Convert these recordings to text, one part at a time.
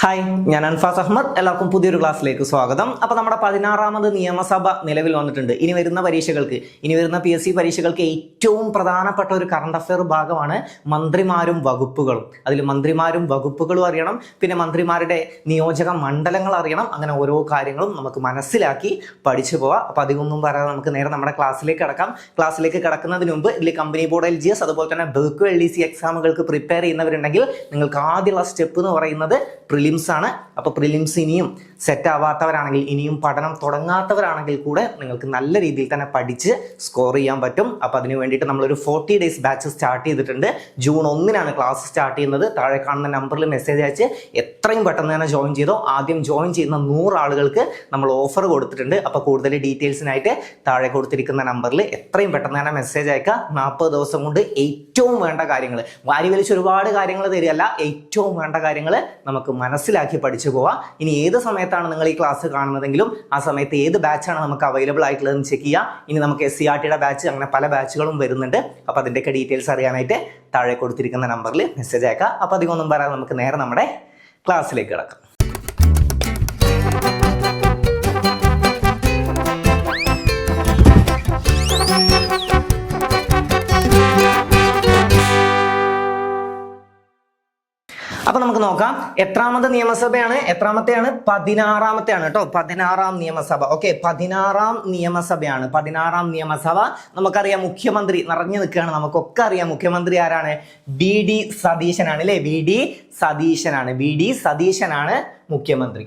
Hi, ഞാൻ അൻഫാസ് അഹമ്മദ്. എല്ലാവർക്കും പുതിയൊരു ക്ലാസ്സിലേക്ക് സ്വാഗതം. അപ്പോൾ നമ്മുടെ 16ാമത് നിയമസഭ നിലവിൽ വന്നിട്ടുണ്ട്. ഇനി വരുന്ന PSC പരീക്ഷകൾക്ക് ഏറ്റവും പ്രധാനപ്പെട്ട ഒരു കറണ്ട് അഫെയർ ഭാഗമാണ് മന്ത്രിമാരും വകുപ്പുകളും. അതിൽ മന്ത്രിമാരും വകുപ്പുകളും അറിയണം, പിന്നെ മന്ത്രിമാരുടെ നിയോജക മണ്ഡലങ്ങൾ അറിയണം. അങ്ങനെ ഓരോ കാര്യങ്ങളും നമുക്ക് മനസ്സിലാക്കി പഠിച്ചു പോവാം. അപ്പോൾ അധികമൊന്നും പറയാതെ നമുക്ക് നേരെ നമ്മുടെ ക്ലാസ്സിലേക്ക് കിടക്കാം. ക്ലാസ്സിലേക്ക് കിടക്കുന്നതിന് മുമ്പ് ഇതിൽ കമ്പനി ബോർഡ് LGS അതുപോലെ തന്നെ ബെർക്കോ LDC എക്സാമുകൾക്ക് പ്രിപ്പയർ ചെയ്യുന്നവരുണ്ടെങ്കിൽ നിങ്ങൾക്ക് ആദ്യമുള്ള സ്റ്റെപ്പ് എന്ന് പറയുന്നത് പ്രിലിംസ് ആണ്. അപ്പോൾ പ്രിലിംസ് ഇനിയും സെറ്റ് ആവാത്തവരാണെങ്കിൽ, ഇനിയും പഠനം തുടങ്ങാത്തവരാണെങ്കിൽ കൂടെ നിങ്ങൾക്ക് നല്ല രീതിയിൽ തന്നെ പഠിച്ച് സ്കോർ ചെയ്യാൻ പറ്റും. അപ്പോൾ അതിന് വേണ്ടിയിട്ട് നമ്മളൊരു 40 days ബാച്ച് സ്റ്റാർട്ട് ചെയ്തിട്ടുണ്ട്. ജൂൺ 1 ക്ലാസ് സ്റ്റാർട്ട് ചെയ്യുന്നത്. താഴെ കാണുന്ന നമ്പറിൽ മെസ്സേജ് അയച്ച് എത്രയും പെട്ടെന്ന് തന്നെ ജോയിൻ ചെയ്തോ. ആദ്യം ജോയിൻ ചെയ്യുന്ന 100 ആളുകൾക്ക് നമ്മൾ ഓഫർ കൊടുത്തിട്ടുണ്ട്. അപ്പോൾ കൂടുതൽ ഡീറ്റെയിൽസിനായിട്ട് താഴെ കൊടുത്തിരിക്കുന്ന നമ്പറിൽ എത്രയും പെട്ടെന്ന് തന്നെ മെസ്സേജ് അയക്കുക. 40 ദിവസം കൊണ്ട് ഏറ്റവും വേണ്ട കാര്യങ്ങൾ, വാരി വലിച്ച് ഒരുപാട് കാര്യങ്ങൾ തരികയല്ല, ഏറ്റവും വേണ്ട കാര്യങ്ങൾ നമുക്ക് മനസ്സിലാക്കി പഠിച്ചു പോവാം. ഇനി ഏത് സമയത്താണ് നിങ്ങൾ ഈ ക്ലാസ് കാണുന്നതെങ്കിലും ആ സമയത്ത് ഏത് ബാച്ചാണ് നമുക്ക് അവൈലബിൾ ആയിട്ടുള്ളതെന്ന് ചെക്ക് ചെയ്യുക. ഇനി നമുക്ക് SCRTയുടെ ബാച്ച്, അങ്ങനെ പല ബാച്ചുകളും വരുന്നുണ്ട്. അപ്പോൾ അതിൻ്റെയൊക്കെ ഡീറ്റെയിൽസ് അറിയാനായിട്ട് താഴെ കൊടുത്തിരിക്കുന്ന നമ്പറിൽ മെസ്സേജ് അയക്കുക. അപ്പോൾ അധികമൊന്നും പറയാതെ നമുക്ക് നേരെ നമ്മുടെ ക്ലാസ്സിലേക്ക് കിടക്കാം. അപ്പൊ നമുക്ക് നോക്കാം എത്രാമത്തെ നിയമസഭയാണ്. എത്രാമത്തെയാണ്? 16ാമത്തെയാണ് കേട്ടോ. 16ാം നിയമസഭ. ഓക്കെ, 16ാം നിയമസഭയാണ്. 16ാം നിയമസഭ. നമുക്കറിയാം മുഖ്യമന്ത്രി നിറഞ്ഞു നിൽക്കുകയാണ്. നമുക്കൊക്കെ അറിയാം മുഖ്യമന്ത്രി ആരാണ്? VD സതീശനാണ് അല്ലെ? VD സതീശനാണ് മുഖ്യമന്ത്രി.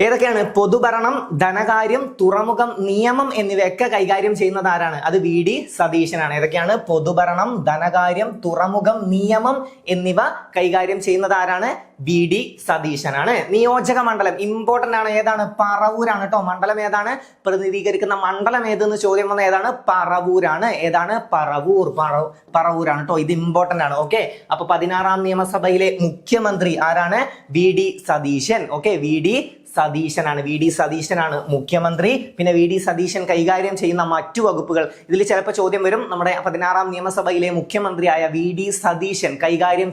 ഏതൊക്കെയാണ്? പൊതുഭരണം, ധനകാര്യം, തുറമുഖം, നിയമം എന്നിവയൊക്കെ കൈകാര്യം ചെയ്യുന്നത് ആരാണ്? അത് VD സതീശനാണ്. ഏതൊക്കെയാണ്? പൊതുഭരണം, ധനകാര്യം, തുറമുഖം, നിയമം എന്നിവ കൈകാര്യം ചെയ്യുന്നത് ആരാണ്? VD സതീശനാണ്. നിയോജക മണ്ഡലം ഇമ്പോർട്ടന്റ് ആണ്. ഏതാണ്? പറവൂരാണ് കേട്ടോ. മണ്ഡലം ഏതാണ്? പ്രതിനിധീകരിക്കുന്ന മണ്ഡലം ഏതെന്ന് ചോദ്യം വന്ന ഏതാണ്? പറവൂരാണ്. ഏതാണ്? പറവൂരാണ് കേട്ടോ. ഇത് ഇമ്പോർട്ടന്റ് ആണ്. ഓക്കെ, അപ്പൊ 16ാം നിയമസഭയിലെ മുഖ്യമന്ത്രി ആരാണ്? VD സതീശൻ. ഓക്കെ, VD സതീശനാണ് മുഖ്യമന്ത്രി. പിന്നെ VD സതീശൻ കൈകാര്യം ചെയ്യുന്ന മറ്റു വകുപ്പുകൾ, ഇതിൽ ചിലപ്പോൾ ചോദ്യം വരും. നമ്മുടെ 16ാം നിയമസഭയിലെ മുഖ്യമന്ത്രിയായ VD സതീശൻ കൈകാര്യം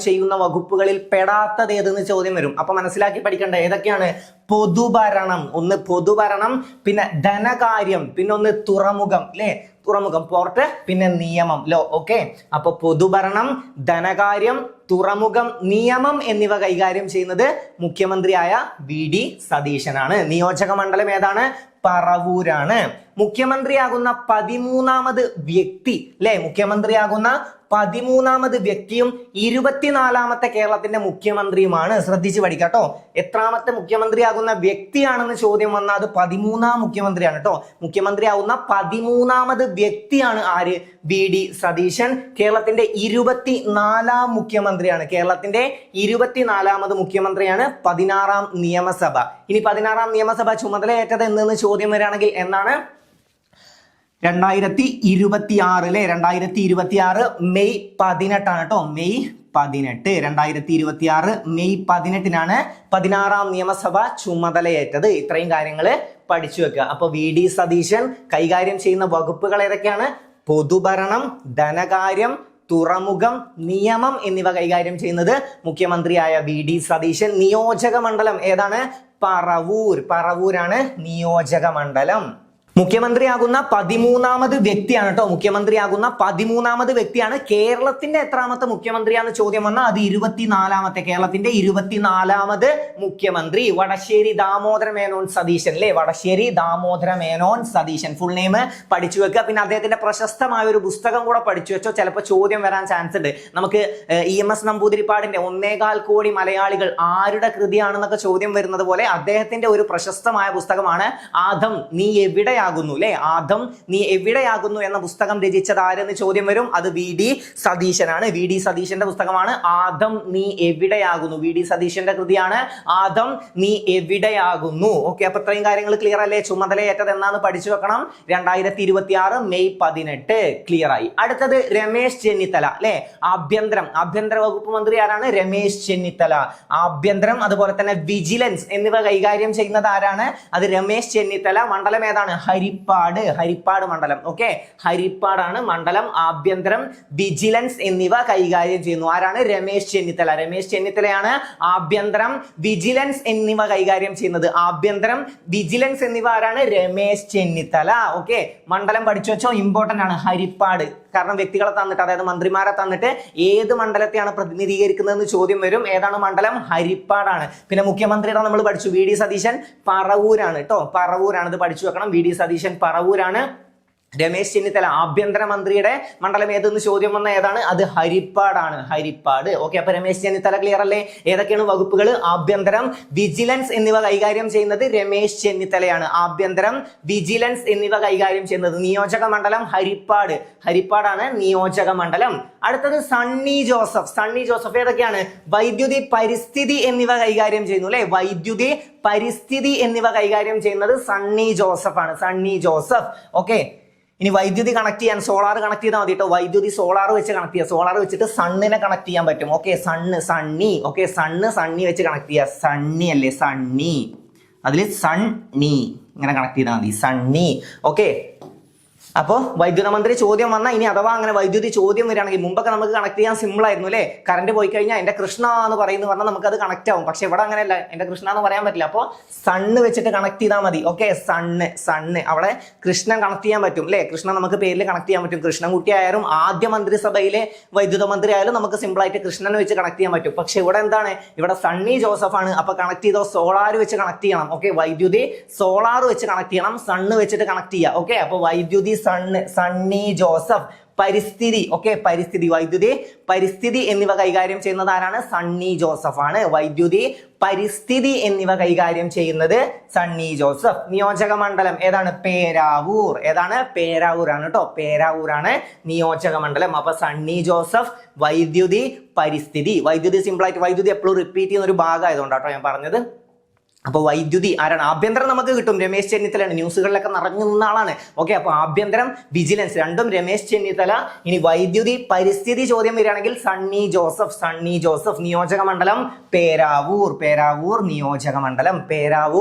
ചെയ്യുന്ന വകുപ്പുകളിൽ പെടാത്തത് ഏതെന്ന് ചോദ്യം വരും. അപ്പൊ മനസ്സിലാക്കി പഠിക്കേണ്ട ഏതൊക്കെയാണ്? പൊതുഭരണം, ഒന്ന് പൊതുഭരണം, പിന്നെ ധനകാര്യം, പിന്നെ ഒന്ന് തുറമുഖം അല്ലെ? തുറമുഖം പോർട്ട്, പിന്നെ നിയമം ലോ. ഓക്കെ, അപ്പൊ പൊതുഭരണം, ധനകാര്യം, തുറമുഖം, നിയമം എന്നിവ കൈകാര്യം ചെയ്യുന്നത് മുഖ്യമന്ത്രിയായ VD സതീശനാണ്. നിയോജക മണ്ഡലം ഏതാണ്? പറവൂരാണ്. മുഖ്യമന്ത്രിയാകുന്ന 13ാമത് വ്യക്തി അല്ലെ? മുഖ്യമന്ത്രിയാകുന്ന 13ാമത് വ്യക്തിയും 24ാമത്തെ കേരളത്തിന്റെ മുഖ്യമന്ത്രിയുമാണ്. ശ്രദ്ധിച്ച് പഠിക്കാട്ടോ. എത്രാമത്തെ മുഖ്യമന്ത്രിയാകുന്ന വ്യക്തിയാണെന്ന് ചോദ്യം വന്നാൽ അത് 13ാം മുഖ്യമന്ത്രിയാണ് കേട്ടോ. മുഖ്യമന്ത്രിയാകുന്ന 13ാമത് വ്യക്തിയാണ് ആര്? VD സതീശൻ. കേരളത്തിന്റെ 24ാം മുഖ്യമന്ത്രിയാണ്. കേരളത്തിന്റെ 24ാമത് മുഖ്യമന്ത്രിയാണ് 16ാം നിയമസഭ. ഇനി 16ാം നിയമസഭ ചുമതലയേറ്റത് എന്ന് ചോദ്യം വരികയാണെങ്കിൽ എന്നാണ്? 2026 അല്ലെ? 2026 മെയ് 18 ആണ് കേട്ടോ. മെയ് 18, 2026 മെയ് 18 16ാം നിയമസഭ ചുമതലയേറ്റത്. ഇത്രയും കാര്യങ്ങൾ പഠിച്ചു വെക്കുക. അപ്പൊ VD സതീശൻ കൈകാര്യം ചെയ്യുന്ന വകുപ്പുകൾ ഏതൊക്കെയാണ്? പൊതുഭരണം, ധനകാര്യം, തുറമുഖം, നിയമം എന്നിവ കൈകാര്യം ചെയ്യുന്നത് മുഖ്യമന്ത്രിയായ VD സതീശൻ. നിയോജക മണ്ഡലം ഏതാണ്? പറവൂരാണ് നിയോജക മണ്ഡലം. മുഖ്യമന്ത്രിയാകുന്ന 13ാമത് വ്യക്തിയാണ് കേട്ടോ. മുഖ്യമന്ത്രിയാകുന്ന 13ാമത് വ്യക്തിയാണ്. കേരളത്തിന്റെ എത്രാമത്തെ മുഖ്യമന്ത്രിയാന്ന് ചോദ്യം വന്നാൽ അത് 24ാമത്തെ. കേരളത്തിന്റെ 24ാമത് മുഖ്യമന്ത്രി വടശ്ശേരി ദാമോദര മേനോൻ സതീശൻ അല്ലെ? വടശ്ശേരി ദാമോദര മേനോൻ സതീശൻ. ഫുൾ നെയിം പഠിച്ചു വെക്കുക. പിന്നെ അദ്ദേഹത്തിന്റെ പ്രശസ്തമായ ഒരു പുസ്തകം കൂടെ പഠിച്ചു വെച്ചോ, ചിലപ്പോൾ ചോദ്യം വരാൻ ചാൻസ് ഉണ്ട്. നമുക്ക് EMS നമ്പൂതിരിപ്പാടിന്റെ 1.25 കോടി മലയാളികൾ ആരുടെ കൃതിയാണെന്നൊക്കെ ചോദ്യം വരുന്നത് പോലെ അദ്ദേഹത്തിന്റെ ഒരു പ്രശസ്തമായ പുസ്തകമാണ് ആദം നീ എവിടെയാകുന്നു അല്ലെ? ആദം നീ എവിടെയാകുന്നു എന്ന പുസ്തകം രചിച്ചത് ആരെന്ന് ചോദ്യം വരും. അത് VD സതീശനാണ്. VD സതീശന്റെ പുസ്തകമാണ് ആദം നീ എവിടെയാകുന്നു. VD സതീശന്റെ കൃതിയാണ് ആദം നീ എവിടെയാകുന്നു. ഓക്കെ, അപ്പൊ ഇത്രയും കാര്യങ്ങൾ ക്ലിയർ അല്ലേ? ചുമതലയേറ്റത് എന്നാന്ന് പഠിച്ചു വെക്കണം. 2026 മെയ് 18 ക്ലിയർ ആയി. അടുത്തത് രമേശ് ചെന്നിത്തല അല്ലെ? ആഭ്യന്തര വകുപ്പ് മന്ത്രി ആരാണ്? രമേശ് ചെന്നിത്തല. ആഭ്യന്തരം അതുപോലെ തന്നെ വിജിലൻസ് എന്നിവ കൈകാര്യം ചെയ്യുന്നത് ആരാണ്? അത് രമേശ് ചെന്നിത്തല. മണ്ഡലം ഏതാണ്? ഹരിപ്പാട് മണ്ഡലം. ഓക്കെ, ഹരിപ്പാടാണ് മണ്ഡലം. ആഭ്യന്തരം, വിജിലൻസ് എന്നിവ കൈകാര്യം ചെയ്യുന്നു. ആരാണ്? രമേശ് ചെന്നിത്തലയാണ് ആഭ്യന്തരം, വിജിലൻസ് എന്നിവ കൈകാര്യം ചെയ്യുന്നത്. ആഭ്യന്തരം, വിജിലൻസ് എന്നിവ ആരാണ്? രമേശ് ചെന്നിത്തല. ഓക്കെ, മണ്ഡലം പഠിച്ചു വെച്ചോ, ഇമ്പോർട്ടന്റ് ആണ്. ഹരിപ്പാട്, കാരണം വ്യക്തികളെ തന്നിട്ട്, അതായത് മന്ത്രിമാരെ തന്നിട്ട് ഏത് മണ്ഡലത്തെയാണ് പ്രതിനിധീകരിക്കുന്നതെന്ന് ചോദ്യം വരും. ഏതാണ് മണ്ഡലം? ഹരിപ്പാടാണ്. പിന്നെ മുഖ്യമന്ത്രിയുടെ നമ്മൾ പഠിച്ചു, വി ഡി സതീശൻ പറവൂരാണ് കേട്ടോ, പറവൂരാണ്. ഇത് പഠിച്ചു വെക്കണം. വി ഡി സതീശൻ പറവൂരാണ്. രമേശ് ചെന്നിത്തല ആഭ്യന്തരമന്ത്രിയുടെ മണ്ഡലം ഏതെന്ന് ചോദ്യം വന്ന ഏതാണ്? അത് ഹരിപ്പാടാണ്. ഹരിപ്പാട്. ഓക്കെ, അപ്പൊ രമേശ് ചെന്നിത്തല ക്ലിയർ അല്ലേ? ഏതൊക്കെയാണ് വകുപ്പുകൾ? ആഭ്യന്തരം, വിജിലൻസ് എന്നിവ കൈകാര്യം ചെയ്യുന്നത് രമേശ് ചെന്നിത്തലയാണ്. ആഭ്യന്തരം, വിജിലൻസ് എന്നിവ കൈകാര്യം ചെയ്യുന്നത്. നിയോജക മണ്ഡലം ഹരിപ്പാടാണ് നിയോജക മണ്ഡലം. അടുത്തത് സണ്ണി ജോസഫ് ഏതൊക്കെയാണ്? വൈദ്യുതി, പരിസ്ഥിതി എന്നിവ കൈകാര്യം ചെയ്യുന്നു അല്ലെ. വൈദ്യുതി, പരിസ്ഥിതി എന്നിവ കൈകാര്യം ചെയ്യുന്നത് സണ്ണി ജോസഫ്. ഓക്കെ, ഇനി വൈദ്യുതി കണക്ട് ചെയ്യാൻ സോളാർ കണക്ട് ചെയ്താൽ മതി കേട്ടോ. വൈദ്യുതി സോളാർ വെച്ച് കണക്ട് ചെയ്യുക. സോളാർ വെച്ചിട്ട് സണ്ണിനെ കണക്ട് ചെയ്യാൻ പറ്റും. ഓക്കെ, സണ്ണി. ഓക്കെ, സണ്ണി വെച്ച് കണക്ട് ചെയ്യുക. സണ്ണി അല്ലേ, സണ്ണി. അതിൽ സണ്ണി ഇങ്ങനെ കണക്ട് ചെയ്താൽ മതി. സണ്ണി. ഓക്കെ, അപ്പോൾ വൈദ്യുത മന്ത്രി ചോദ്യം വന്നാൽ, ഇനി അഥവാ അങ്ങനെ വൈദ്യുതി ചോദ്യം വരികയാണെങ്കിൽ, മുമ്പൊക്കെ നമുക്ക് കണക്ട് ചെയ്യാൻ സിമ്പിൾ ആയിരുന്നു അല്ലേ. കറണ്ട് പോയി കഴിഞ്ഞാൽ എന്റെ കൃഷ്ണ എന്ന് പറയുന്നു പറഞ്ഞാൽ നമുക്ക് അത് കണക്ട് ആവും. പക്ഷെ ഇവിടെ അങ്ങനെയല്ല, എന്റെ കൃഷ്ണ എന്ന് പറയാൻ പറ്റില്ല. അപ്പോൾ സണ്ണ് വെച്ചിട്ട് കണക്ട് ചെയ്താൽ മതി. ഓക്കെ, സണ്ണ് അവിടെ കൃഷ്ണൻ കണക്ട് ചെയ്യാൻ പറ്റും അല്ലേ. കൃഷ്ണൻ നമുക്ക് പേരിൽ കണക്ട് ചെയ്യാൻ പറ്റും. കൃഷ്ണൻകുട്ടി ആയാലും ആദ്യ മന്ത്രിസഭയിലെ വൈദ്യുത മന്ത്രി ആയാലും നമുക്ക് സിമ്പിൾ ആയിട്ട് കൃഷ്ണനെ വെച്ച് കണക്ട് ചെയ്യാൻ പറ്റും. പക്ഷെ ഇവിടെ എന്താണ്? ഇവിടെ സണ്ണി ജോസഫ് ആണ്. അപ്പൊ കണക്ട് ചെയ്തോ സോളാർ വെച്ച് കണക്ട് ചെയ്യണം. ഓക്കെ, വൈദ്യുതി സോളാർ വെച്ച് കണക്ട് ചെയ്യണം. സണ്ണ് വെച്ചിട്ട് കണക്ട് ചെയ്യുക. ഓക്കെ, അപ്പൊ വൈദ്യുതി സണ്ണി ജോസഫ്. പരിസ്ഥിതി, ഓക്കെ, വൈദ്യുതി, പരിസ്ഥിതി എന്നിവ കൈകാര്യം ചെയ്യുന്നത് ആരാണ്? സണ്ണി ജോസഫ് ആണ്. വൈദ്യുതി, പരിസ്ഥിതി എന്നിവ കൈകാര്യം ചെയ്യുന്നത് സണ്ണി ജോസഫ്. നിയോജക മണ്ഡലം ഏതാണ്? പേരാവൂരാണ് കേട്ടോ. പേരാവൂരാണ് നിയോജക മണ്ഡലം. അപ്പൊ സണ്ണി ജോസഫ്, വൈദ്യുതി, പരിസ്ഥിതി. വൈദ്യുതി സിമ്പിൾ ആയിട്ട്, വൈദ്യുതി എപ്പോഴും റിപ്പീറ്റ് ചെയ്യുന്ന ഒരു ഭാഗം ആയതുകൊണ്ടാട്ടോ ഞാൻ പറഞ്ഞത്. അപ്പൊ വൈദ്യുതി ആരാണ്? ആഭ്യന്തരം നമുക്ക് കിട്ടും, രമേശ് ചെന്നിത്തലയാണ്. ന്യൂസുകളിലൊക്കെ നിറഞ്ഞു നിന്ന ആളാണ്. ഓക്കെ, അപ്പൊ ആഭ്യന്തരം, വിജിലൻസ് രണ്ടും രമേശ് ചെന്നിത്തല. ഇനി വൈദ്യുതി, പരിസ്ഥിതി ചോദ്യം വരികയാണെങ്കിൽ സണ്ണി ജോസഫ്. നിയോജക മണ്ഡലം പേരാവൂർ നിയോജക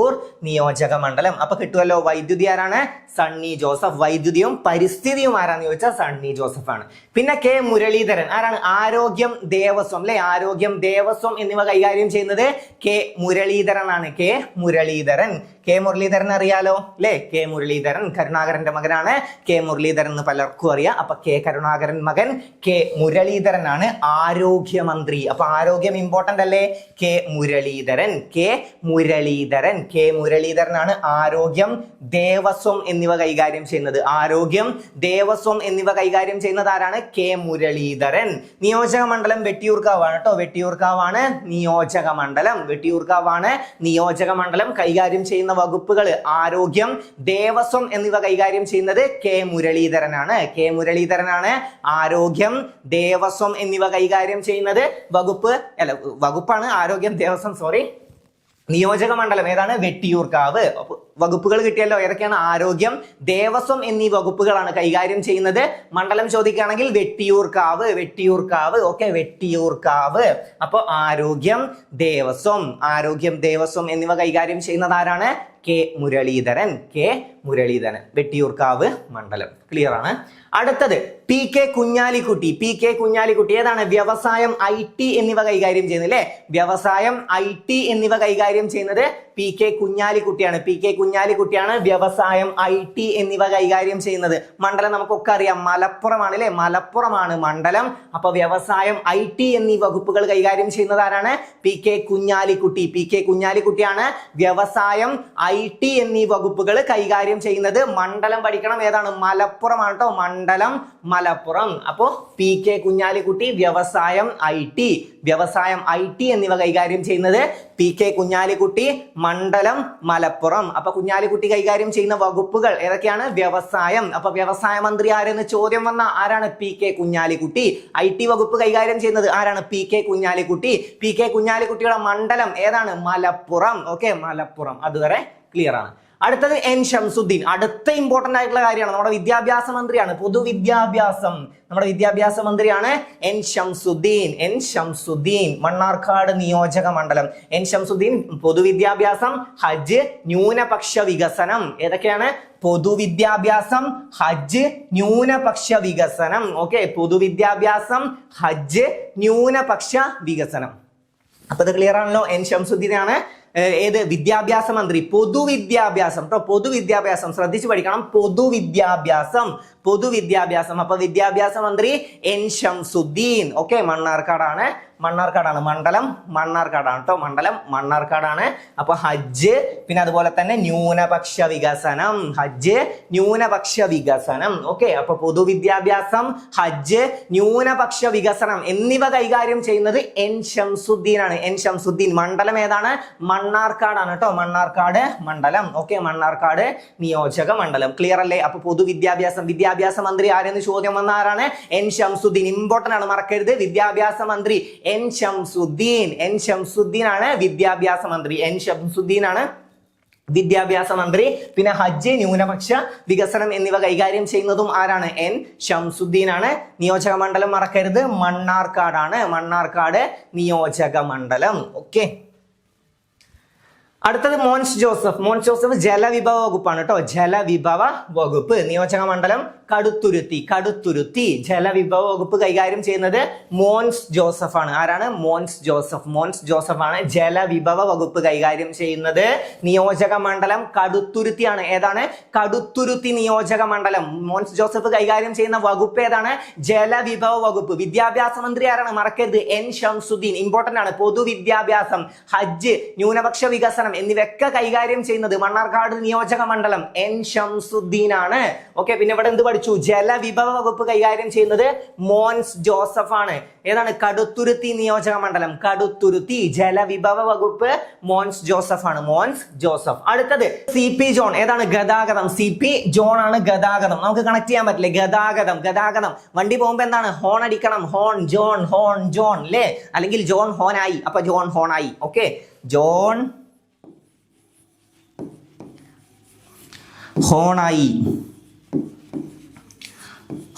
മണ്ഡലം. അപ്പൊ കിട്ടുമല്ലോ. വൈദ്യുതി ആരാണ്? സണ്ണി ജോസഫ്. വൈദ്യുതിയും പരിസ്ഥിതിയും ആരാന്ന് ചോദിച്ചാൽ സണ്ണി ജോസഫ് ആണ്. പിന്നെ കെ മുരളീധരൻ ആരാണ്? ആരോഗ്യം, ദേവസ്വം അല്ലെ. ആരോഗ്യം, ദേവസ്വം എന്നിവ കൈകാര്യം ചെയ്യുന്നത് കെ മുരളീധരൻ ആണ്. കെ മുരളീധരൻ അറിയാലോ അല്ലെ. കെ മുരളീധരൻ കരുണാകരന്റെ മകനാണ്. കെ മുരളീധരൻ എന്ന് പലർക്കും അറിയാം. അപ്പൊ കെ കരുണാകരൻ മകൻ കെ മുരളീധരൻ ആണ് ആരോഗ്യമന്ത്രി. അപ്പൊ ആരോഗ്യം ഇമ്പോർട്ടന്റ് അല്ലേ. കെ മുരളീധരൻ ആണ് ആരോഗ്യം, ദേവസ്വം എന്നിവ കൈകാര്യം ചെയ്യുന്നത്. ആരോഗ്യം, ദേവസ്വം എന്നിവ കൈകാര്യം ചെയ്യുന്നത് ആരാണ്? കെ മുരളീധരൻ. നിയോജക മണ്ഡലം വെട്ടിയൂർക്കാവാണ് കേട്ടോ. വെട്ടിയൂർക്കാവാണ് നിയോജക മണ്ഡലം. കൈകാര്യം ചെയ്യുന്ന വകുപ്പുകൾ ആരോഗ്യം, ദേവസ്വം എന്നിവ കൈകാര്യം ചെയ്യുന്നത് കെ മുരളീധരനാണ്. ആരോഗ്യം, ദേവസ്വം എന്നിവ കൈകാര്യം ചെയ്യുന്നത് വകുപ്പാണ് ആരോഗ്യം, ദേവസ്വം. നിയോജക മണ്ഡലം ഏതാണ്? വെട്ടിയൂർക്കാവ്. വകുപ്പുകൾ കിട്ടിയല്ലോ. ഏതൊക്കെയാണ്? ആരോഗ്യം, ദേവസ്വം എന്നീ വകുപ്പുകളാണ് കൈകാര്യം ചെയ്യുന്നത്. മണ്ഡലം ചോദിക്കുകയാണെങ്കിൽ വെട്ടിയൂർക്കാവ്. ഓക്കെ, വെട്ടിയൂർക്കാവ്. അപ്പൊ ആരോഗ്യം, ദേവസ്വം എന്നിവ കൈകാര്യം ചെയ്യുന്നത് ആരാണ്? കെ മുരളീധരൻ. വെട്ടിയൂർക്കാവ് മണ്ഡലം. ക്ലിയർ ആണ്. അടുത്തത് പി കെ കുഞ്ഞാലിക്കുട്ടി ഏതാണ്? വ്യവസായം, IT എന്നിവ കൈകാര്യം ചെയ്യുന്നത് അല്ലെ. വ്യവസായം, IT എന്നിവ കൈകാര്യം ചെയ്യുന്നത് പി കെ കുഞ്ഞാലിക്കുട്ടിയാണ്. വ്യവസായം, IT എന്നിവ കൈകാര്യം ചെയ്യുന്നത്. മണ്ഡലം നമുക്കൊക്കെ അറിയാം, മലപ്പുറമാണ് അല്ലെ. മലപ്പുറമാണ് മണ്ഡലം. അപ്പൊ വ്യവസായം, IT എന്നീ വകുപ്പുകൾ കൈകാര്യം ചെയ്യുന്നത് ആരാണ്? പി കെ കുഞ്ഞാലിക്കുട്ടിയാണ് വ്യവസായം, IT എന്നീ വകുപ്പുകൾ കൈകാര്യം ചെയ്യുന്നത്. മണ്ഡലം പഠിക്കണം. ഏതാണ്? മലപ്പുറമാണ് കേട്ടോ. മലപ്പുറം. അപ്പോ പി കെ കുഞ്ഞാലിക്കുട്ടി വ്യവസായം, IT എന്നിവ കൈകാര്യം ചെയ്യുന്നത് പി കെ കുഞ്ഞാലിക്കുട്ടി, മണ്ഡലം മലപ്പുറം. അപ്പൊ കുഞ്ഞാലിക്കുട്ടി കൈകാര്യം ചെയ്യുന്ന വകുപ്പുകൾ ഏതൊക്കെയാണ്? വ്യവസായം. അപ്പൊ വ്യവസായ മന്ത്രി ആരെന്ന് ചോദ്യം വന്ന ആരാണ്? P K Kunhalikutty. IT വകുപ്പ് കൈകാര്യം ചെയ്യുന്നത് ആരാണ്? പി കെ കുഞ്ഞാലിക്കുട്ടിയുടെ മണ്ഡലം ഏതാണ്? മലപ്പുറം. ഓക്കെ, മലപ്പുറം. അതുവരെ ക്ലിയർ ആണ്. അടുത്തത് എൻ ഷംസുദ്ദീൻ. അടുത്ത ഇമ്പോർട്ടന്റ് ആയിട്ടുള്ള കാര്യമാണ്, നമ്മുടെ വിദ്യാഭ്യാസ മന്ത്രിയാണ്, പൊതുവിദ്യാഭ്യാസം, നമ്മുടെ വിദ്യാഭ്യാസ മന്ത്രിയാണ് എൻ ഷംസുദ്ദീൻ. എൻ ഷംസുദ്ദീൻ, മണ്ണാർക്കാട് നിയോജക മണ്ഡലം. എൻ ഷംസുദ്ദീൻ പൊതുവിദ്യാഭ്യാസം, ഹജ്ജ്, ന്യൂനപക്ഷ വികസനം. ഏതൊക്കെയാണ്? പൊതുവിദ്യാഭ്യാസം, ഹജ്ജ്, ന്യൂനപക്ഷ വികസനം. ഓക്കെ, പൊതുവിദ്യാഭ്യാസം, ഹജ്ജ്, ന്യൂനപക്ഷ വികസനം. അപ്പൊ ഇത് ക്ലിയർ ആണല്ലോ. എൻ ഷംസുദ്ദീനാണ് ഏത്? വിദ്യാഭ്യാസ മന്ത്രി. പൊതുവിദ്യാഭ്യാസം കേട്ടോ, പൊതുവിദ്യാഭ്യാസം ശ്രദ്ധിച്ചു പഠിക്കണം. പൊതുവിദ്യാഭ്യാസം, പൊതുവിദ്യാഭ്യാസം. അപ്പൊ വിദ്യാഭ്യാസ മന്ത്രി എൻ ഷംസുദ്ദീൻ. ഓക്കെ, മണ്ണാർക്കാടാണ്, മണ്ണാർക്കാടാണ് മണ്ഡലം, മണ്ണാർക്കാടാണ് കേട്ടോ, മണ്ഡലം മണ്ണാർക്കാടാണ്. അപ്പൊ ഹജ്ജ്, പിന്നെ അതുപോലെ തന്നെ ന്യൂനപക്ഷ വികസനം, ഹജ്ജ്, ന്യൂനപക്ഷ വികസനം. ഓക്കെ, അപ്പൊ പൊതുവിദ്യാഭ്യാസം, ഹജ്ജ്, ന്യൂനപക്ഷ വികസനം എന്നിവ കൈകാര്യം ചെയ്യുന്നത് എൻ ഷംസുദ്ദീൻ ആണ്. എൻ ഷംസുദ്ദീൻ. മണ്ഡലം ഏതാണ്? മണ്ണാർക്കാടാണ് കേട്ടോ, മണ്ണാർക്കാട് മണ്ഡലം. ഓക്കെ, മണ്ണാർക്കാട് നിയോജക മണ്ഡലം. ക്ലിയർ അല്ലേ? അപ്പൊ പൊതുവിദ്യാഭ്യാസം, വിദ്യാഭ്യാസ മന്ത്രി ആരെന്ന് ചോദ്യം വന്ന ആരാണ്? എൻ ഷംസുദ്ദീൻ. ഇമ്പോർട്ടന്റ് ആണ്, മറക്കരുത്. വിദ്യാഭ്യാസ മന്ത്രി എൻ ഷംസുദ്ദീൻ. എൻ ഷംസുദ്ദീൻ ആണ് വിദ്യാഭ്യാസ മന്ത്രി. എൻ ഷംസുദ്ദീൻ ആണ് വിദ്യാഭ്യാസ മന്ത്രി. പിന്നെ ഹജ്ജ്, ന്യൂനപക്ഷ വികസനം എന്നിവ കൈകാര്യം ചെയ്യുന്നതും ആരാണ്? എൻ ഷംസുദ്ദീൻ ആണ്. നിയോജക മണ്ഡലം മറക്കരുത്, മണ്ണാർക്കാടാണ്, മണ്ണാർക്കാട് നിയോജക മണ്ഡലം. ഓക്കെ, അടുത്തത് മോൻസ് ജോസഫ്. മോൻസ് ജോസഫ് ജലവിഭവ വകുപ്പാണ് കേട്ടോ, ജലവിഭവ വകുപ്പ്. നിയോജക മണ്ഡലം കടുത്തുരുത്തി, കടുത്തുരുത്തി. ജലവിഭവ വകുപ്പ് കൈകാര്യം ചെയ്യുന്നത് മോൻസ് ജോസഫ് ആണ്. ആരാണ്? മോൻസ് ജോസഫ്. മോൻസ് ജോസഫ് ആണ് ജലവിഭവ വകുപ്പ് കൈകാര്യം ചെയ്യുന്നത്. നിയോജക മണ്ഡലം കടുത്തുരുത്തിയാണ്. ഏതാണ്? കടുത്തുരുത്തി നിയോജക മണ്ഡലം. മോൻസ് ജോസഫ് കൈകാര്യം ചെയ്യുന്ന വകുപ്പ് ഏതാണ്? ജലവിഭവ വകുപ്പ്. വിദ്യാഭ്യാസ മന്ത്രി ആരാണ്? മറക്കരുത്, എൻ ഷംസുദ്ദീൻ. ഇമ്പോർട്ടന്റ് ആണ്. പൊതുവിദ്യാഭ്യാസം, ഹജ്ജ്, ന്യൂനപക്ഷ വികസനം എന്നിവയൊക്കെ കൈകാര്യം ചെയ്യുന്നത് മണ്ണാർക്കാട് നിയോജക മണ്ഡലം എൻ ഷംസുദ്ദീൻ ആണ്. ഓക്കെ, പിന്നെ ഇവിടെ എന്ത് പഠിച്ചു? ജലവിഭവ വകുപ്പ് കൈകാര്യം ചെയ്യുന്നത് മോൻസ് ജോസഫ് ആണ്. ഏതാണ്? കടുത്തുരുത്തി നിയോജക മണ്ഡലം, കടുത്തുരുത്തി. ജലവിഭവ വകുപ്പ് മോൻസ് ജോസഫ് ആണ്, മോൻസ് ജോസഫ്. അടുത്തത് സി പി ജോൺ. ഏതാണ്? ഗതാഗതം. സി പി ജോൺ ആണ് ഗതാഗതം. നമുക്ക് കണക്ട് ചെയ്യാൻ പറ്റില്ലേ? ഗതാഗതം, ഗതാഗതം. വണ്ടി പോകുമ്പോ എന്താണ്? ഹോൺ അടിക്കണം. ഹോൺ, ജോൺ, ഹോൺ, ജോൺ അല്ലേ? അല്ലെങ്കിൽ ജോൺ ഹോണായി. അപ്പൊ ജോൺ ഹോണായി. ഓക്കെ, ജോൺ ഹോണായി.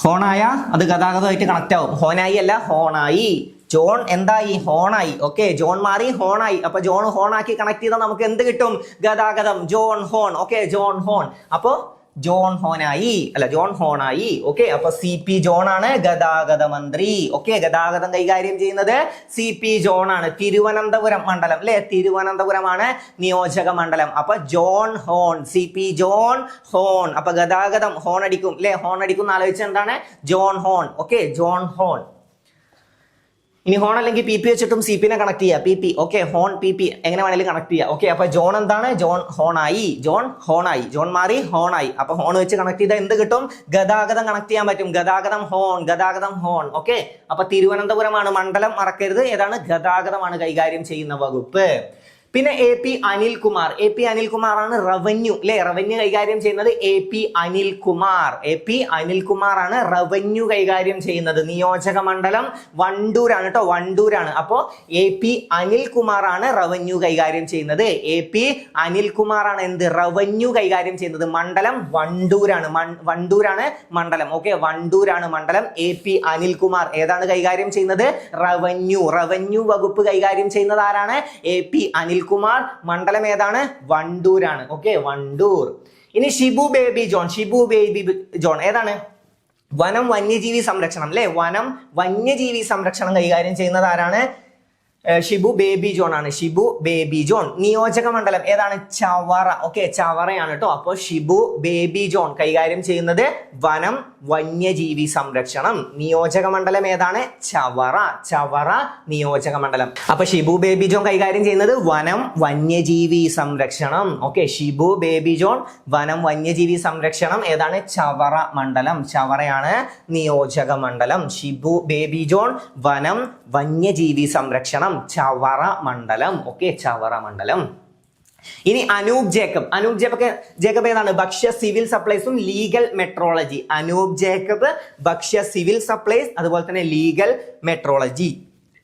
ഹോണായ അത് ഗതാഗതമായിട്ട് കണക്ട് ആവും. ഹോനായി അല്ല, ഹോണായി. ജോൺ എന്തായി? ഹോണായി. ഓക്കെ, ജോൺ മാറി ഹോണായി. അപ്പൊ ജോൺ ഹോണാക്കി കണക്ട് ചെയ്താൽ നമുക്ക് എന്ത് കിട്ടും? ഗതാഗതം. John horn. Okay, John horn. അപ്പോ ജോൺ ഹോനായി അല്ല, ജോൺ ഹോണായി. ഓക്കെ, അപ്പൊ സി പി ജോൺ ആണ് ഗതാഗത മന്ത്രി. ഓക്കെ, ഗതാഗതം കൈകാര്യം ചെയ്യുന്നത് സി പി ജോൺ ആണ്. തിരുവനന്തപുരം മണ്ഡലം അല്ലെ? തിരുവനന്തപുരമാണ് നിയോജക മണ്ഡലം. അപ്പൊ John horn, C P John horn. അപ്പൊ ഗതാഗതം ഹോൺ അടിക്കും അല്ലെ? ഹോൺ അടിക്കും എന്ന് ആലോചിച്ച എന്താണ്? John horn. Okay, John horn. ഇനി ഹോൺ അല്ലെങ്കിൽ പി പി വെച്ചിട്ടും സി പിനെ കണക്ട് ചെയ്യുക. P P. Okay, horn, P P എങ്ങനെ വേണമെങ്കിലും കണക്ട് ചെയ്യുക. ഓക്കെ, അപ്പൊ ജോൺ എന്താണ്? ജോൺ ഹോണായി. ജോൺ ഹോണായി. ജോൺ മാറി ഹോണായി. അപ്പൊ ഹോൺ വെച്ച് കണക്ട് ചെയ്താൽ എന്ത് കിട്ടും? ഗതാഗതം കണക്ട് ചെയ്യാൻ പറ്റും. ഗതാഗതം ഹോൺ, ഗതാഗതം ഹോൺ. ഓക്കെ, അപ്പൊ തിരുവനന്തപുരമാണ് മണ്ഡലം, മറക്കരുത്. ഏതാണ്? ഗതാഗതമാണ് കൈകാര്യം ചെയ്യുന്ന വകുപ്പ്. പിന്നെ A P Anilkumar. A P Anilkumar ആണ് റവന്യൂ അല്ലെ? റവന്യൂ കൈകാര്യം ചെയ്യുന്നത് A P Anilkumar. A P Anilkumar ആണ് റവന്യൂ കൈകാര്യം ചെയ്യുന്നത്. നിയോജക മണ്ഡലം വണ്ടൂരാണ് കേട്ടോ, വണ്ടൂരാണ്. അപ്പോ എ പി അനിൽകുമാർ ആണ് റവന്യൂ കൈകാര്യം ചെയ്യുന്നത്. എ പി അനിൽകുമാർ ആണ് എന്ത്? റവന്യൂ കൈകാര്യം ചെയ്യുന്നത്. മണ്ഡലം വണ്ടൂരാണ്. വണ്ടൂരാണ് മണ്ഡലം. ഓക്കെ, വണ്ടൂരാണ് മണ്ഡലം. എ പി അനിൽകുമാർ ഏതാണ് കൈകാര്യം ചെയ്യുന്നത്? റവന്യൂ. റവന്യൂ വകുപ്പ് കൈകാര്യം ചെയ്യുന്നത് ആരാണ്? A P Anil Kumar. മണ്ഡലം ഏതാണ്? വണ്ടൂരാണ്. ഓക്കെ, വണ്ടൂർ. ഇനി Shibu baby John. Shibu baby John ഏതാണ്? വനം വന്യജീവി സംരക്ഷണം അല്ലെ? വനം വന്യജീവി സംരക്ഷണം കൈകാര്യം ചെയ്യുന്നത് ആരാണ്? ഷിബു ബേബി ജോൺ ആണ്. Shibu baby John. നിയോജക മണ്ഡലം ഏതാണ്? ചവറ. ഓക്കെ, ചവറയാണ് കേട്ടോ. അപ്പൊ ഷിബു ബേബി ജോൺ കൈകാര്യം ചെയ്യുന്നത് വനം വന്യജീവി സംരക്ഷണം. നിയോജക മണ്ഡലം ഏതാണ്? ചവറ. ചവറ നിയോജക മണ്ഡലം. അപ്പൊ ഷിബു ബേബി ജോൺ കൈകാര്യം ചെയ്യുന്നത് വനം വന്യജീവി സംരക്ഷണം. ഓക്കെ, ഷിബു ബേബി ജോൺ വനം വന്യജീവി സംരക്ഷണം ഏതാണ്? ചവറ മണ്ഡലം. ചവറയാണ് നിയോജക മണ്ഡലം. ഷിബു ബേബി ജോൺ വനം വന്യജീവി സംരക്ഷണം ചവറ മണ്ഡലം. ഓക്കെ, ചവറ മണ്ഡലം. ഇനി അനൂപ് ജേക്കബ്. അനൂപ് ജേക്കബ് ഏതാണ്? ഭക്ഷ്യ സിവിൽ സപ്ലൈസും ലീഗൽ മെട്രോളജി. അനൂപ് ജേക്കബ് ഭക്ഷ്യ സിവിൽ സപ്ലൈസ് അതുപോലെ തന്നെ ലീഗൽ മെട്രോളജി.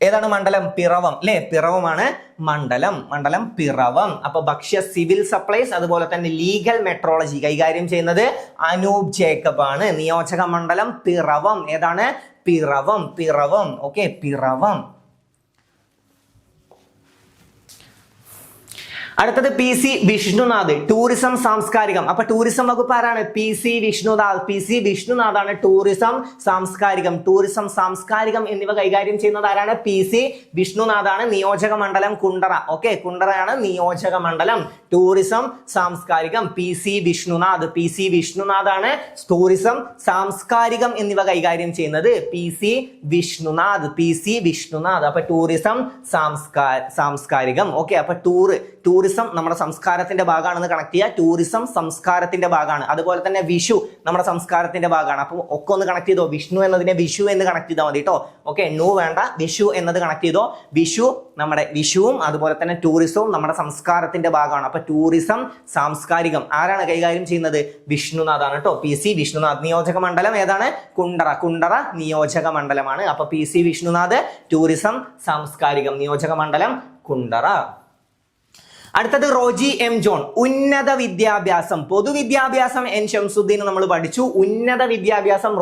ഏതാണ് മണ്ഡലം? പിറവം അല്ലെ, പിറവമാണ് മണ്ഡലം. മണ്ഡലം പിറവം. അപ്പൊ ഭക്ഷ്യ സിവിൽ സപ്ലൈസ് അതുപോലെ തന്നെ ലീഗൽ മെട്രോളജി കൈകാര്യം ചെയ്യുന്നത് അനൂപ് ജേക്കബ് ആണ്. നിയോജക മണ്ഡലം പിറവം. ഏതാണ്? പിറവം. പിറവം. ഓക്കെ, പിറവം. അടുത്തത് പി സി വിഷ്ണുനാഥ്, ടൂറിസം സാംസ്കാരികം. അപ്പൊ ടൂറിസം വകുപ്പ് ആരാണ്? P C Vishnunadh. P C വിഷ്ണുനാഥാണ് ടൂറിസം സാംസ്കാരികം. ടൂറിസം സാംസ്കാരികം എന്നിവ കൈകാര്യം ചെയ്യുന്നത് ആരാണ്? പി സി വിഷ്ണുനാഥാണ്. നിയോജക മണ്ഡലം കുണ്ടറ. ഓക്കെ, കുണ്ടറയാണ് നിയോജക മണ്ഡലം. ടൂറിസം സാംസ്കാരികം P C Vishnunadh. P C വിഷ്ണുനാഥാണ് ടൂറിസം സാംസ്കാരികം എന്നിവ കൈകാര്യം ചെയ്യുന്നത്. P C Vishnunadh. P C Vishnunadh. അപ്പൊ ടൂറിസം സാംസ്കാരികം. ഓക്കെ, അപ്പൊ ടൂറിസം നമ്മുടെ സംസ്കാരത്തിന്റെ ഭാഗമാണെന്ന് കണക്ട് ചെയ്യുക. ടൂറിസം സംസ്കാരത്തിന്റെ ഭാഗമാണ്. അതുപോലെ തന്നെ വിഷു നമ്മുടെ സംസ്കാരത്തിന്റെ ഭാഗമാണ്. അപ്പൊ ഒക്കെ ഒന്ന് കണക്ട് ചെയ്തോ. വിഷ്ണു എന്നതിനെ വിഷു എന്ന് കണക്ട് ചെയ്താൽ മതി കേട്ടോ. ഓക്കെ, നൂ വേണ്ട, വിഷു എന്നത് കണക്ട് ചെയ്തോ. വിഷു നമ്മുടെ വിഷുവും അതുപോലെ തന്നെ ടൂറിസവും നമ്മുടെ സംസ്കാരത്തിന്റെ ഭാഗമാണ്. അപ്പൊ ടൂറിസം സാംസ്കാരികം ആരാണ് കൈകാര്യം ചെയ്യുന്നത്? വിഷ്ണുനാഥാണ് കേട്ടോ. P C Vishnunath. നിയോജക മണ്ഡലം ഏതാണ്? കുണ്ടറ. കുണ്ടറ നിയോജക മണ്ഡലമാണ്. അപ്പൊ പി സി വിഷ്ണുനാഥ് ടൂറിസം സാംസ്കാരികം. നിയോജക മണ്ഡലം കുണ്ടറ. അടുത്തത് റോജി എം ജോൺ, ഉന്നത വിദ്യാഭ്യാസം. പൊതുവിദ്യാഭ്യാസം എൻ ശംസുദ്ദീൻ നമ്മൾ പഠിച്ചു. ഉന്നത വിദ്യാഭ്യാസം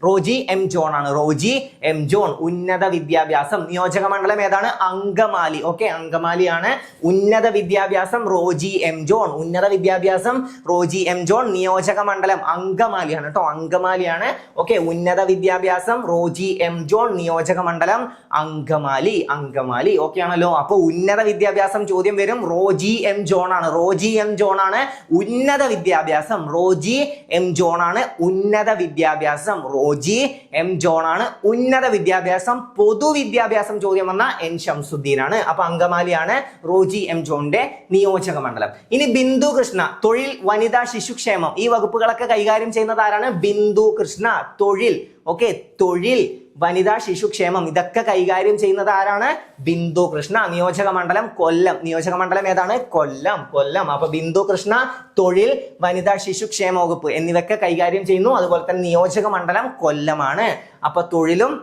റോജി എം ജോൺ ആണ്. റോജി എം ജോൺ ഉന്നത വിദ്യാഭ്യാസം. നിയോജക മണ്ഡലം ഏതാണ്? അങ്കമാലി. ഓക്കെ, അങ്കമാലിയാണ്. ഉന്നത വിദ്യാഭ്യാസം റോജി എം ജോൺ. ഉന്നത വിദ്യാഭ്യാസം റോജി എം ജോൺ. നിയോജക മണ്ഡലം അങ്കമാലിയാണ് കേട്ടോ. അങ്കമാലിയാണ്. ഓക്കെ, ഉന്നത വിദ്യാഭ്യാസം റോജി എം ജോൺ. നിയോജക മണ്ഡലം അങ്കമാലി. അങ്കമാലി. ഓക്കെ ആണല്ലോ. അപ്പൊ ഉന്നത വിദ്യാഭ്യാസം ചോദ്യം വരും. റോജി എം ജോൺ ആണ്. റോജി എം ജോൺ ആണ് ഉന്നത വിദ്യാഭ്യാസം. റോജി എം ജോൺ ആണ് ഉന്നത വിദ്യാഭ്യാസം. റോജി എം ജോൺ ആണ് ഉന്നത വിദ്യാഭ്യാസം. പൊതുവിദ്യാഭ്യാസം ചോദ്യം വന്ന എൻ ശംസുദ്ദീൻ ആണ്. അപ്പൊ അങ്കമാലിയാണ് റോജി എം ജോണിന്റെ നിയോജക മണ്ഡലം. ഇനി ബിന്ദു കൃഷ്ണ, തൊഴിൽ, വനിതാ, ശിശുക്ഷേമം. ഈ വകുപ്പുകളൊക്കെ കൈകാര്യം ചെയ്യുന്നത് ആരാണ്? ബിന്ദു കൃഷ്ണ. തൊഴിൽ, ഓക്കെ, തൊഴിൽ, വനിതാ, ശിശുക്ഷേമം ഇതൊക്കെ കൈകാര്യം ചെയ്യുന്നത് ആരാണ്? ബിന്ദു കൃഷ്ണ. നിയോജക മണ്ഡലം കൊല്ലം. നിയോജക മണ്ഡലം ഏതാണ്? കൊല്ലം. കൊല്ലം. അപ്പൊ ബിന്ദു കൃഷ്ണ തൊഴിൽ, വനിതാ, ശിശുക്ഷേമ വകുപ്പ് എന്നിവയൊക്കെ കൈകാര്യം ചെയ്യുന്നു. അതുപോലെ തന്നെ നിയോജക മണ്ഡലം കൊല്ലമാണ്. അപ്പൊ തൊഴിലും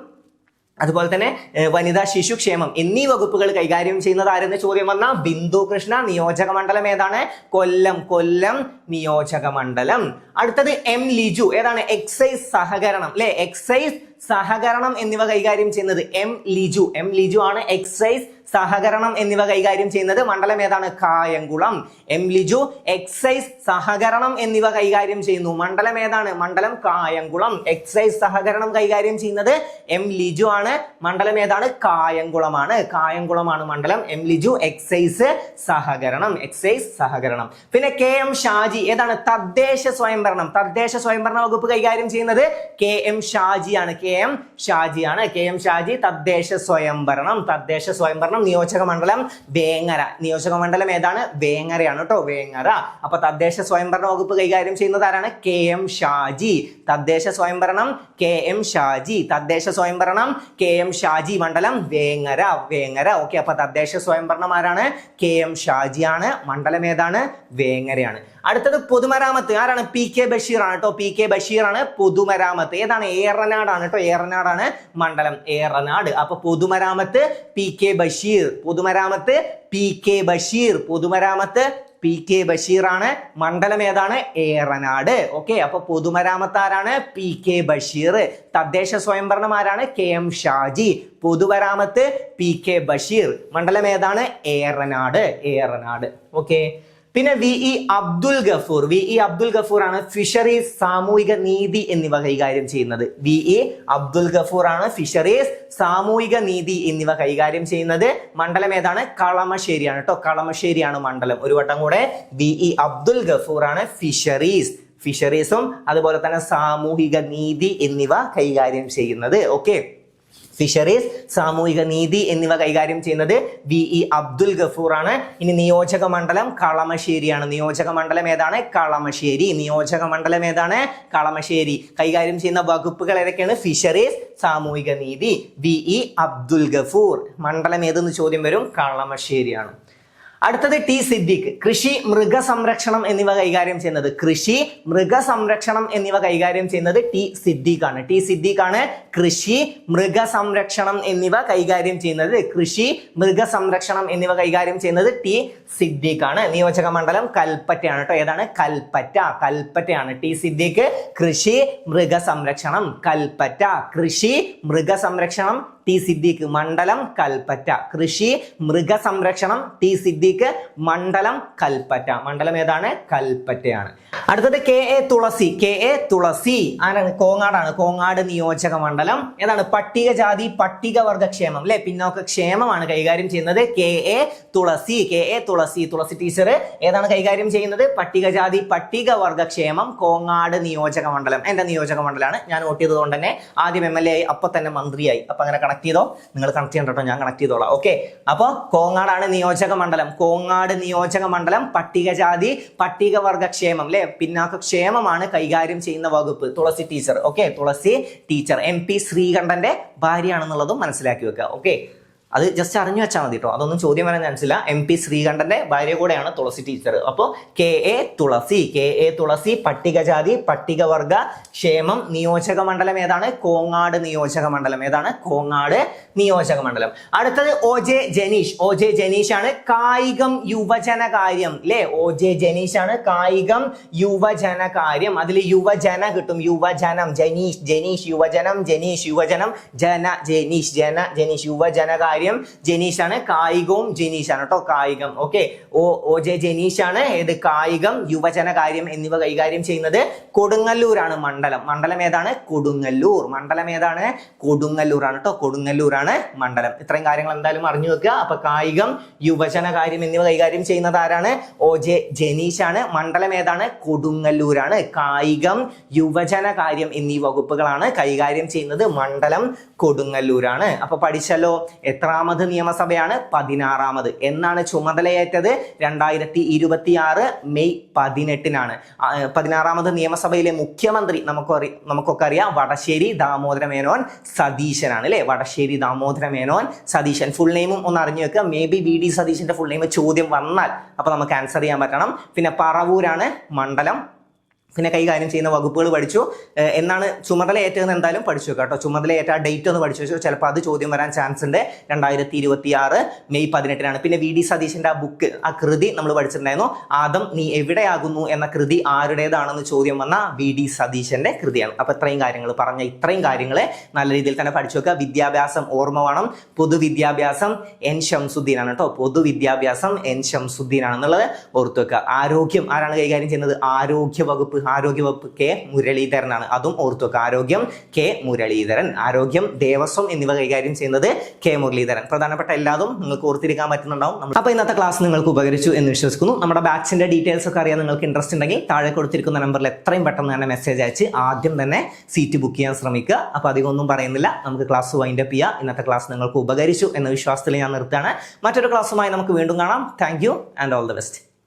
അതുപോലെ തന്നെ വനിതാ, ശിശുക്ഷേമം എന്നീ വകുപ്പുകൾ കൈകാര്യം ചെയ്യുന്നത് ആരെന്ന് ചോദ്യം വന്ന ബിന്ദു കൃഷ്ണ. നിയോജക മണ്ഡലം ഏതാണ്? കൊല്ലം. കൊല്ലം നിയോജക മണ്ഡലം. അടുത്തത് എം ലിജു. ഏതാണ്? എക്സൈസ് സഹകരണം അല്ലെ. എക്സൈസ് സഹകരണം എന്നിവ കൈകാര്യം ചെയ്യുന്നത് എം ലിജു. എം ലിജു ആണ് എക്സൈസ് സഹകരണം എന്നിവ കൈകാര്യം ചെയ്യുന്നത്. മണ്ഡലം ഏതാണ്? കായംകുളം. എം ലിജു എക്സൈസ് സഹകരണം എന്നിവ കൈകാര്യം ചെയ്യുന്നു. മണ്ഡലം ഏതാണ്? മണ്ഡലം കായംകുളം. എക്സൈസ് സഹകരണം കൈകാര്യം ചെയ്യുന്നത് എം ലിജു ആണ്. മണ്ഡലം ഏതാണ്? കായംകുളമാണ്. കായംകുളമാണ് മണ്ഡലം. എം ലിജു എക്സൈസ് സഹകരണം. എക്സൈസ് സഹകരണം. പിന്നെ കെ എം ഷാജി. ഏതാണ്? തദ്ദേശ സ്വയംഭരണം. തദ്ദേശ സ്വയംഭരണ വകുപ്പ് കൈകാര്യം ചെയ്യുന്നത് കെ എം ഷാജിയാണ്. കെ എം ഷാജിയാണ്. കെ എം ഷാജി തദ്ദേശ സ്വയംഭരണം. തദ്ദേശ സ്വയംഭരണം. നിയോജക മണ്ഡലം വേങ്ങര. നിയോജക മണ്ഡലം ഏതാണ്? വേങ്ങരയാണ് കേട്ടോ. വേങ്ങര. അപ്പൊ തദ്ദേശ സ്വയംഭരണ വകുപ്പ് കൈകാര്യം ചെയ്യുന്നത് ആരാണ്? K M Shaji. തദ്ദേശ സ്വയംഭരണം കെ എം ഷാജി. തദ്ദേശ സ്വയംഭരണം കെ എം ഷാജി. മണ്ഡലം വേങ്ങര. വേങ്ങര. ഓക്കെ, അപ്പൊ തദ്ദേശ സ്വയംഭരണം ആരാണ്? കെ എം ഷാജിയാണ്. മണ്ഡലം ഏതാണ്? വേങ്ങരയാണ്. അടുത്തത് പൊതുമരാമത്ത്. ആരാണ്? പി കെ ബഷീർ ആണ് കേട്ടോ. പി കെ ബഷീർ ആണ് പൊതുമരാമത്ത്. ഏതാണ്? ഏറനാടാണ് കേട്ടോ. ഏറനാടാണ് മണ്ഡലം. ഏറനാട്. അപ്പൊ പൊതുമരാമത്ത് പി കെ ബഷീർ. പൊതുമരാമത്ത് പി കെ ബഷീർ. പൊതുമരാമത്ത് പി കെ ബഷീർ ആണ്. മണ്ഡലം ഏതാണ്? ഏറനാട്. ഓക്കെ, അപ്പൊ പൊതുമരാമത്ത് ആരാണ്? P K Basheer. തദ്ദേശ സ്വയംഭരണം ആരാണ്? K M Shaji. പൊതുമരാമത്ത് പി കെ ബഷീർ. മണ്ഡലം ഏതാണ്? ഏറനാട്. ഏറനാട്. ഓക്കെ, പിന്നെ V E Abdul Gafoor. V E Abdul Gafoor ആണ് ഫിഷറീസ്, സാമൂഹിക നീതി എന്നിവ കൈകാര്യം ചെയ്യുന്നത്. വി ഇ അബ്ദുൽ ഗഫൂർ ആണ് ഫിഷറീസ്, സാമൂഹിക നീതി എന്നിവ കൈകാര്യം ചെയ്യുന്നത്. മണ്ഡലം ഏതാണ്? കളമശ്ശേരിയാണ് കേട്ടോ. കളമശ്ശേരിയാണ് മണ്ഡലം. ഒരു വട്ടം കൂടെ, വി ഇ അബ്ദുൽ ഗഫൂർ ആണ് ഫിഷറീസ്, ഫിഷറീസും അതുപോലെ തന്നെ സാമൂഹിക നീതി എന്നിവ കൈകാര്യം ചെയ്യുന്നത്. ഓക്കെ, ഫിഷറീസ്, സാമൂഹിക നീതി എന്നിവ കൈകാര്യം ചെയ്യുന്നത് വി ഇ അബ്ദുൽ ഗഫൂർ ആണ്. ഇനി നിയോജക മണ്ഡലം കളമശ്ശേരിയാണ്. നിയോജക മണ്ഡലം ഏതാണ്? കളമശ്ശേരി. നിയോജക മണ്ഡലം ഏതാണ്? കളമശ്ശേരി. കൈകാര്യം ചെയ്യുന്ന വകുപ്പുകൾ ഏതൊക്കെയാണ്? ഫിഷറീസ്, സാമൂഹിക നീതി. V E Abdul Gafoor. മണ്ഡലം ഏതെന്ന് ചോദ്യം വരും. കളമശ്ശേരിയാണ്. അടുത്തത് ടി സിദ്ദീഖ്. കൃഷി, മൃഗസംരക്ഷണം എന്നിവ കൈകാര്യം ചെയ്യുന്നത് കൃഷി, മൃഗസംരക്ഷണം എന്നിവ കൈകാര്യം ചെയ്യുന്നത് ടി സിദ്ദീഖ് ആണ്. ടി സിദ്ദീഖ് ആണ് കൃഷി, മൃഗസംരക്ഷണം എന്നിവ കൈകാര്യം ചെയ്യുന്നത്. കൃഷി, മൃഗസംരക്ഷണം എന്നിവ കൈകാര്യം ചെയ്യുന്നത് ടി സിദ്ദീഖ് ആണ്. നിയോജക മണ്ഡലം കൽപ്പറ്റയാണ് കേട്ടോ. ഏതാണ്? കൽപ്പറ്റ. കൽപ്പറ്റയാണ്. ടി സിദ്ദീഖ് കൃഷി, മൃഗസംരക്ഷണം കൽപ്പറ്റ. കൃഷി, മൃഗസംരക്ഷണം ടി സിദ്ദീഖ് മണ്ഡലം കൽപ്പറ്റ. കൃഷി, മൃഗസംരക്ഷണം ടി സിദ്ദീഖ് മണ്ഡലം കൽപ്പറ്റ. മണ്ഡലം ഏതാണ്? കൽപ്പറ്റയാണ്. അടുത്തത് K A Thulasi. K A Thulasi ആരാണ്? കോങ്ങാടാണ്. കോങ്ങാട് നിയോജക മണ്ഡലം ഏതാണ്? പട്ടികജാതി പട്ടികവർഗ ക്ഷേമം അല്ലെ, പിന്നോക്ക ക്ഷേമമാണ് കൈകാര്യം ചെയ്യുന്നത്. K A Thulasi. K A Thulasi. Thulasi teacher ഏതാണ് കൈകാര്യം ചെയ്യുന്നത്? പട്ടികജാതി പട്ടികവർഗ ക്ഷേമം, കോങ്ങാട് നിയോജക മണ്ഡലം. എന്റെ നിയോജക മണ്ഡലമാണ്. ഞാൻ വോട്ട് ചെയ്തത് കൊണ്ട് തന്നെ ആദ്യം MLA ആയി, അപ്പൊ തന്നെ മന്ത്രിയായി. അപ്പൊ അങ്ങനെ കണക്ട് ചെയ്തോ, നിങ്ങൾ കണക്ട് ചെയ്യണ്ട കേട്ടോ, ഞാൻ കണക്ട് ചെയ്തോളാം. ഓക്കെ, അപ്പൊ കോങ്ങാടാണ് നിയോജക മണ്ഡലം. കോങ്ങാട് നിയോജക മണ്ഡലം പട്ടികജാതി പട്ടികവർഗ ക്ഷേമം അല്ലെ, പിന്നാക്ക ക്ഷേമമാണ് കൈകാര്യം ചെയ്യുന്ന വകുപ്പ്. തുളസി ടീച്ചർ. ഓക്കെ, തുളസി ടീച്ചർ MP ശ്രീകണ്ഠന്റെ ഭാര്യയാണെന്നുള്ളതും മനസ്സിലാക്കി വെക്കുക. ഓക്കെ, അത് ജസ്റ്റ് അറിഞ്ഞു വെച്ചാൽ മതി കേട്ടോ, അതൊന്നും ചോദ്യം വരാൻ ചാൻസ് ഇല്ല. MP ശ്രീകണ്ഠന്റെ ഭാര്യ കൂടെയാണ് തുളസി ടീച്ചർ. അപ്പോൾ K A Thulasi. K A Thulasi പട്ടികജാതി പട്ടികവർഗ ക്ഷേമം. നിയോജക മണ്ഡലം ഏതാണ്? കോങ്ങാട് നിയോജക മണ്ഡലം. ഏതാണ്? കോങ്ങാട് നിയോജക മണ്ഡലം. അടുത്തത് OJ ജനീഷ്. OJ ജനീഷ് ആണ് കായികം യുവജനകാര്യം അല്ലെ. OJ ജനീഷ് ആണ് കായികം യുവജനകാര്യം. അതിൽ യുവജന കിട്ടും. യുവജനം. ജനീഷ്, ജനീഷ്, യുവജനം, ജനീഷ്, യുവജനം, ജന, ജനീഷ്, ജന, ജനീഷ്, യുവജനകാര്യം. ജനീഷ് ആണ്. കായികവും ജനീഷ് ആണ് കേട്ടോ. കായികം. ഓക്കെ, OJ ജനീഷ് ആണ് ഏത്? കായികം യുവജനകാര്യം എന്നിവ കൈകാര്യം ചെയ്യുന്നത്. കൊടുങ്ങല്ലൂരാണ് മണ്ഡലം. മണ്ഡലം ഏതാണ്? കൊടുങ്ങല്ലൂർ. മണ്ഡലം ഏതാണ്? കൊടുങ്ങല്ലൂർ ആണ് കേട്ടോ. കൊടുങ്ങല്ലൂരാണ് മണ്ഡലം. ഇത്രയും കാര്യങ്ങൾ എന്തായാലും അറിഞ്ഞു വെക്കുക. അപ്പൊ കായികം യുവജനകാര്യം എന്നിവ കൈകാര്യം ചെയ്യുന്നത് ആരാണ്? OJ ജനീഷ് ആണ്. മണ്ഡലം ഏതാണ്? കൊടുങ്ങല്ലൂരാണ്. കായികം യുവജനകാര്യം എന്നീ വകുപ്പുകളാണ് കൈകാര്യം ചെയ്യുന്നത്. മണ്ഡലം കൊടുങ്ങല്ലൂരാണ്. അപ്പൊ പഠിച്ചല്ലോ. എത്രാമത് നിയമസഭയാണ്? 16ാമത്. എന്നാണ് ചുമതലയേറ്റത്? 2026 മെയ് 18-നാണ്. 16ാമത് നിയമസഭയിലെ മുഖ്യമന്ത്രി നമുക്കൊക്കെ അറിയാം, വടശ്ശേരി ദാമോദര മേനോൻ സതീശനാണ് അല്ലെ. വടശ്ശേരി ദാമോദര മേനോൻ സതീശൻ. ഫുൾ നെയിമും ഒന്ന് അറിഞ്ഞു വെക്കുക. മേ ബി VD സതീശന്റെ ഫുൾ നെയിം ചോദ്യം വന്നാൽ അപ്പൊ നമുക്ക് ആൻസർ ചെയ്യാൻ പറ്റണം. പിന്നെ പറവൂരാണ് മണ്ഡലം. പിന്നെ കൈകാര്യം ചെയ്യുന്ന വകുപ്പുകൾ പഠിച്ചു. എന്നാണ് ചുമതല ഏറ്റതെന്ന് എന്തായാലും പഠിച്ചു വെക്കുക കേട്ടോ. ചുമതല ഏറ്റ ഡേറ്റ് ഒന്ന് പഠിച്ചു വെച്ചു. ചിലപ്പോൾ അത് ചോദ്യം വരാൻ ചാൻസ് ഉണ്ട്. 2026 മെയ് 18-നാണ്. പിന്നെ VD സതീശന്റെ ആ ബുക്ക്, ആ കൃതി നമ്മൾ പഠിച്ചിട്ടുണ്ടായിരുന്നു. ആദം നീ എവിടെയാകുന്നു എന്ന കൃതി ആരുടേതാണെന്ന് ചോദ്യം വന്ന VD സതീശന്റെ കൃതിയാണ്. അപ്പൊ ഇത്രയും കാര്യങ്ങൾ പറഞ്ഞ ഇത്രയും കാര്യങ്ങൾ നല്ല രീതിയിൽ തന്നെ പഠിച്ചു വെക്കുക. വിദ്യാഭ്യാസം ഓർമ്മ വേണം. പൊതുവിദ്യാഭ്യാസം N ഷംസുദ്ദീൻ ആണ് കേട്ടോ. പൊതുവിദ്യാഭ്യാസം N ഷംസുദ്ദീൻ ആണെന്നുള്ളത് ഓർത്തു വെക്കുക. ആരോഗ്യം ആരാണ് കൈകാര്യം ചെയ്യുന്നത്? ആരോഗ്യ വകുപ്പ് K മുരളീധരനാണ്. അതും ഓർത്തു വെക്കുക. ആരോഗ്യം K മുരളീധരൻ. ആരോഗ്യം, ദേവസ്വം എന്നിവ കൈകാര്യം ചെയ്യുന്നത് K മുരളീധരൻ. പ്രധാനപ്പെട്ട എല്ലാതും നിങ്ങൾക്ക് ഓർത്തിരിക്കാൻ പറ്റുന്നുണ്ടാവും. അപ്പൊ ഇന്നത്തെ ക്ലാസ് നിങ്ങൾക്ക് ഉപകരിച്ചു എന്ന് വിശ്വസിക്കുന്നു. നമ്മുടെ ബാച്ചിന്റെ ഡീറ്റെയിൽസ് ഒക്കെ അറിയാൻ നിങ്ങൾക്ക് ഇൻട്രസ്റ്റ് ഉണ്ടെങ്കിൽ താഴെ കൊടുത്തിരിക്കുന്ന നമ്പറിൽ എത്രയും പെട്ടെന്ന് തന്നെ മെസ്സേജ് അയച്ച് ആദ്യം തന്നെ സീറ്റ് ബുക്ക് ചെയ്യാൻ ശ്രമിക്കുക. അപ്പൊ അധികം ഒന്നും പറയുന്നില്ല, നമുക്ക് ക്ലാസ് വൈൻഡപ്പ് ചെയ്യാം. ഇന്നത്തെ ക്ലാസ് നിങ്ങൾക്ക് ഉപകരിച്ചു എന്ന വിശ്വാസത്തിൽ ഞാൻ നിർത്തുകയാണ്. മറ്റൊരു ക്ലാസ്സുമായി നമുക്ക് വീണ്ടും കാണാം. Thank you and all the best.